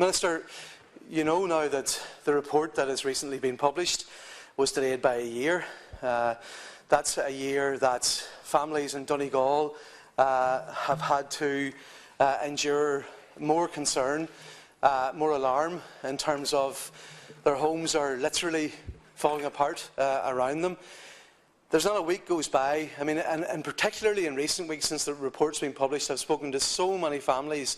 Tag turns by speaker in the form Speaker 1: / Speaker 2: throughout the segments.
Speaker 1: Minister, you know now that the report that has recently been published was delayed by a year. That's a year that families in Donegal have had to endure more concern, more alarm in terms of their homes are literally falling apart around them. There's not a week goes by, I mean, and particularly in recent weeks since the report's been published, I've spoken to so many families.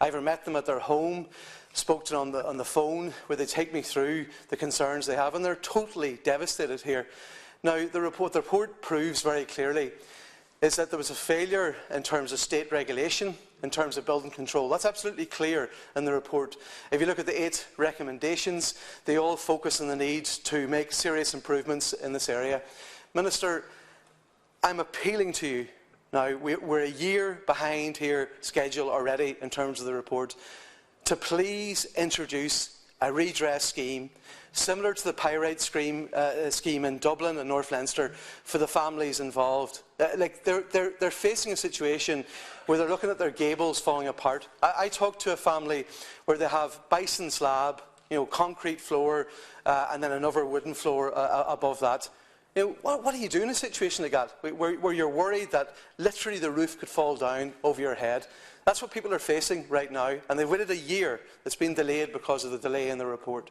Speaker 1: I either met them at their home, spoke to them on the phone, where they take me through the concerns they have, and they're totally devastated here. Now, the report proves very clearly is that there was a failure in terms of state regulation, in terms of building control. That's absolutely clear in the report. If you look at the 8 recommendations, they all focus on the need to make serious improvements in this area. Minister, I'm appealing to you now. We're a year behind here schedule already in terms of the report, to please introduce a redress scheme similar to the pyrite scheme in Dublin and North Leinster for the families involved. They're facing a situation where they're looking at their gables falling apart. I talked to a family where they have bison slab, concrete floor, and then another wooden floor above that. What do you do in a situation like that, where you're worried that literally the roof could fall down over your head? That's what people are facing right now, and they've waited a year. It's been delayed because of the delay in the report.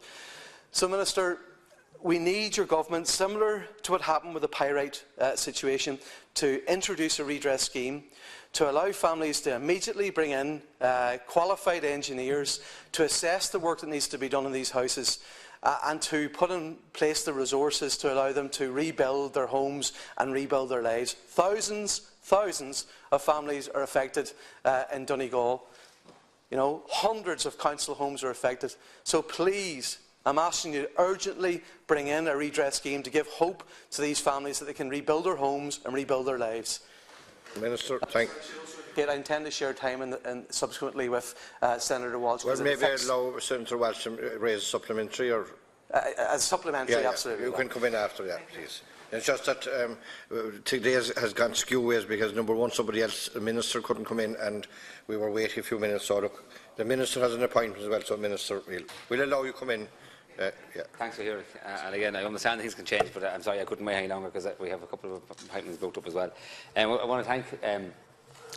Speaker 1: So, Minister, we need your government, similar to what happened with the pyrite situation, to introduce a redress scheme, to allow families to immediately bring in qualified engineers to assess the work that needs to be done in these houses, and to put in place the resources to allow them to rebuild their homes and rebuild their lives. Thousands of families are affected in Donegal. Hundreds of council homes are affected. So please, I'm asking you to urgently bring in a redress scheme to give hope to these families that they can rebuild their homes and rebuild their lives.
Speaker 2: Minister, thank you.
Speaker 1: I intend to share time and subsequently with Senator Walsh.
Speaker 2: Well, maybe I'd allow Senator Walsh to raise a supplementary, or
Speaker 1: as supplementary, absolutely.
Speaker 2: You can come in after that, please. It's just that today has gone skew ways because, number one, somebody else, the Minister, couldn't come in, and we were waiting a few minutes. So look, the Minister has an appointment as well, so Minister, we'll allow you to come in.
Speaker 3: Thanks for hearing. And again, I understand things can change, but I'm sorry I couldn't wait any longer because we have a couple of appointments booked up as well. I want to thank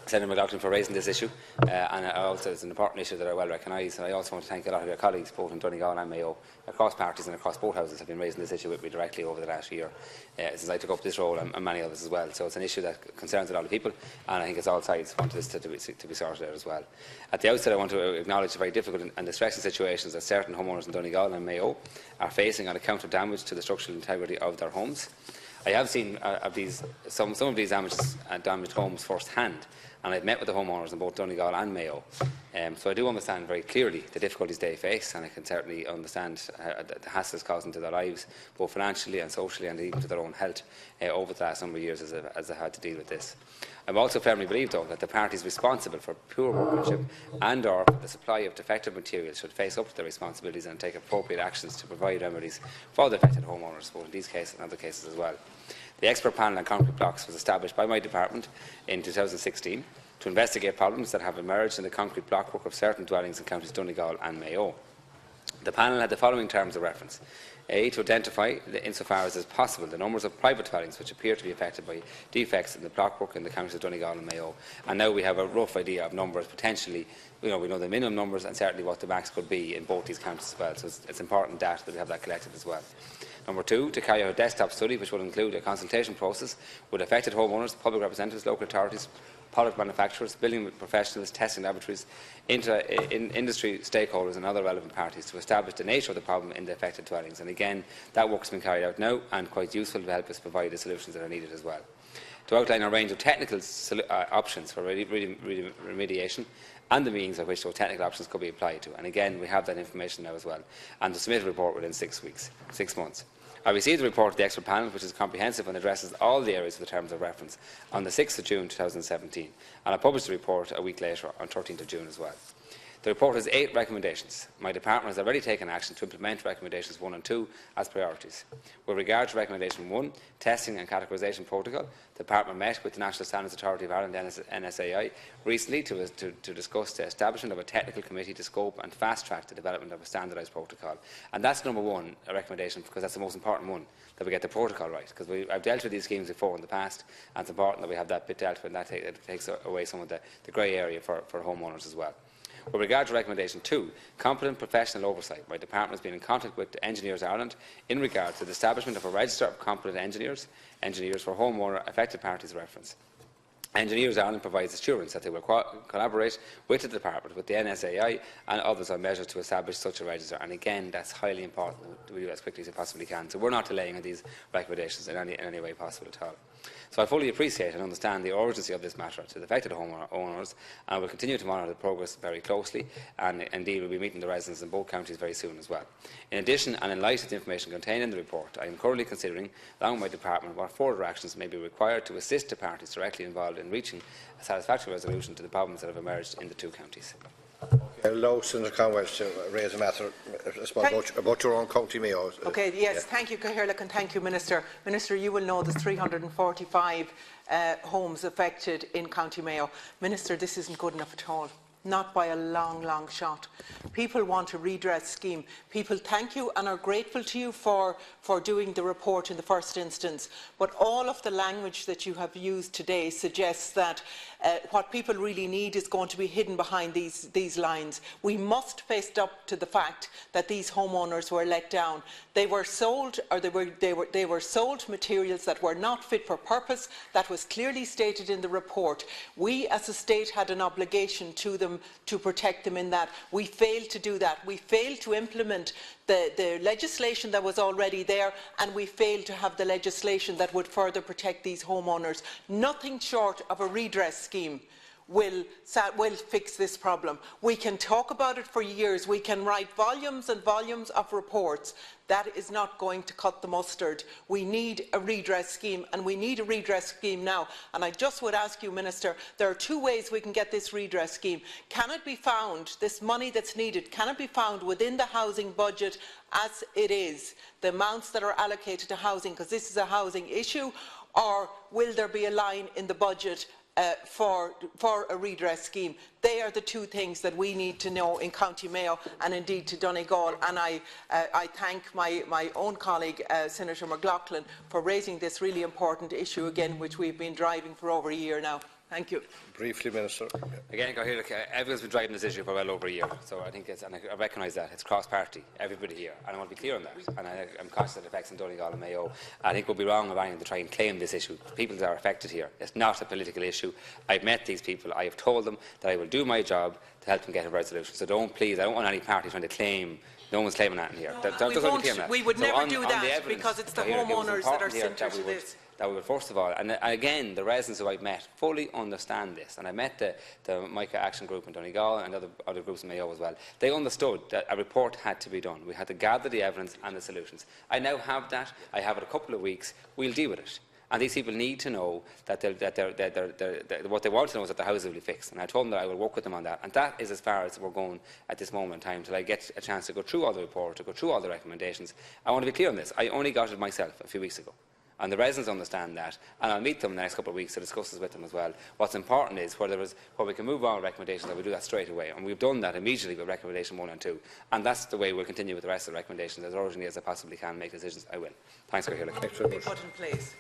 Speaker 3: Senator Mac Lochlainn for raising this issue, and also it's an important issue that are well recognised. I also want to thank a lot of your colleagues, both in Donegal and Mayo, across parties and across both houses, have been raising this issue with me directly over the last year, since I took up this role, and many others as well. So it's an issue that concerns a lot of people, and I think it's all sides want this to be sorted out as well. At the outset, I want to acknowledge the very difficult and distressing situations that certain homeowners in Donegal and Mayo are facing on account of damage to the structural integrity of their homes. I have seen some of these damaged homes first-hand, and I've met with the homeowners in both Donegal and Mayo. So I do understand very clearly the difficulties they face, and I can certainly understand the hassles causing to their lives, both financially and socially, and even to their own health over the last number of years as they had to deal with this. I also firmly believe, though, that the parties responsible for poor workmanship and/or the supply of defective materials should face up to their responsibilities and take appropriate actions to provide remedies for the affected homeowners, both in these cases and other cases as well. The expert panel on concrete blocks was established by my department in 2016 to investigate problems that have emerged in the concrete blockwork of certain dwellings in counties Donegal and Mayo. The panel had the following terms of reference: A, to identify, insofar as is possible, the numbers of private dwellings which appear to be affected by defects in the blockwork in the counties of Donegal and Mayo. And now we have a rough idea of numbers, potentially, we know the minimum numbers and certainly what the max could be in both these counties as well. So it's important data that we have that collected as well. Number two, to carry out a desktop study which will include a consultation process with affected homeowners, public representatives, local authorities, product manufacturers, building professionals, testing laboratories, industry stakeholders and other relevant parties to establish the nature of the problem in the affected dwellings. And again, that work has been carried out now and quite useful to help us provide the solutions that are needed as well. To outline a range of technical options for remediation and the means of which those technical options could be applied to. And again, we have that information now as well. And to submit a report within 6 months. I received the report of the expert panel, which is comprehensive and addresses all the areas of the terms of reference, on the 6th of June 2017, and I published the report a week later on 13th of June as well. The report has 8 recommendations. My department has already taken action to implement recommendations 1 and 2 as priorities. With regard to recommendation 1, testing and categorisation protocol, the department met with the National Standards Authority of Ireland, NSAI, recently to discuss the establishment of a technical committee to scope and fast-track the development of a standardised protocol. And that's number 1 recommendation, because that's the most important one, that we get the protocol right. Because I've dealt with these schemes before in the past, and it's important that we have that bit dealt with, and that takes away some of the grey area for homeowners as well. With regard to recommendation 2, competent professional oversight, my department has been in contact with Engineers Ireland in regard to the establishment of a register of competent engineers for homeowner affected parties reference. Engineers Ireland provides assurance that they will collaborate with the department, with the NSAI and others on measures to establish such a register. And again, that's highly important that we do it as quickly as we possibly can. So we're not delaying on these recommendations in any way possible at all. So I fully appreciate and understand the urgency of this matter to the affected homeowners, and will continue to monitor the progress very closely, and indeed will be meeting the residents in both counties very soon as well. In addition, and in light of the information contained in the report, I am currently considering, along with my department, what further actions may be required to assist the parties directly involved in reaching a satisfactory resolution to the problems that have emerged in the 2 counties.
Speaker 2: Allow Senator Conway to raise a matter about your own county Mayo.
Speaker 4: Okay, yes, thank you, Cathaoirleach, and thank you, Minister. Minister, you will know there's 345 homes affected in County Mayo. Minister, this isn't good enough at all. Not by a long, long shot. People want a redress scheme. People thank you and are grateful to you for doing the report in the first instance. But all of the language that you have used today suggests that what people really need is going to be hidden behind these lines. We must face up to the fact that these homeowners were let down. They were sold, or they were sold materials that were not fit for purpose. That was clearly stated in the report. We, as a state, had an obligation to them to protect them in that. We failed to do that. We failed to implement the legislation that was already there, and we failed to have the legislation that would further protect these homeowners. Nothing short of a redress scheme will fix this problem. We can talk about it for years. We can write volumes and volumes of reports. That is not going to cut the mustard. We need a redress scheme, and we need a redress scheme now. And I just would ask you, Minister, there are 2 ways we can get this redress scheme. Can it be found, this money that's needed, can it be found within the housing budget as it is, the amounts that are allocated to housing, because this is a housing issue, or will there be a line in the budget for a redress scheme? They are the 2 things that we need to know in County Mayo and indeed to Donegal. And I thank my own colleague, Senator Mac Lochlainn, for raising this really important issue again, which we've been driving for over a year now. Thank you.
Speaker 2: Briefly, Minister.
Speaker 3: Again, everyone's been driving this issue for well over a year, so I think and I recognise that it's cross-party, everybody here, and I want to be clear on that. And I'm conscious of the effects in Donegal and Mayo. I think we'll be wrong of anyone to try and claim this issue. The people that are affected here, it's not a political issue. I've met these people. I have told them that I will do my job to help them get a resolution. So please, I don't want any party trying to claim. No one's claiming that in here.
Speaker 4: We would never do that, because it's the homeowners that are centre to this.
Speaker 3: That we would, first of all, and again, the residents who I've met fully understand this, and I met the mica action group in Donegal and other groups in Mayo as well. They understood that a report had to be done. We had to gather the evidence and the solutions. I now have that. I have it a couple of weeks. We'll deal with it. And these people need to know that what they want to know is that their houses will be fixed. And I told them that I will work with them on that. And that is as far as we're going at this moment in time, until I get a chance to go through all the report, to go through all the recommendations. I want to be clear on this. I only got it myself a few weeks ago. And the residents understand that, and I'll meet them in the next couple of weeks to discuss this with them as well. What's important is where we can move on with recommendations, that we do that straight away, and we've done that immediately with recommendation 1 and 2, and that's the way we'll continue with the rest of the recommendations. As urgently as I possibly can make decisions, I will. Thanks, Cathaoirleach.
Speaker 4: Be put in place.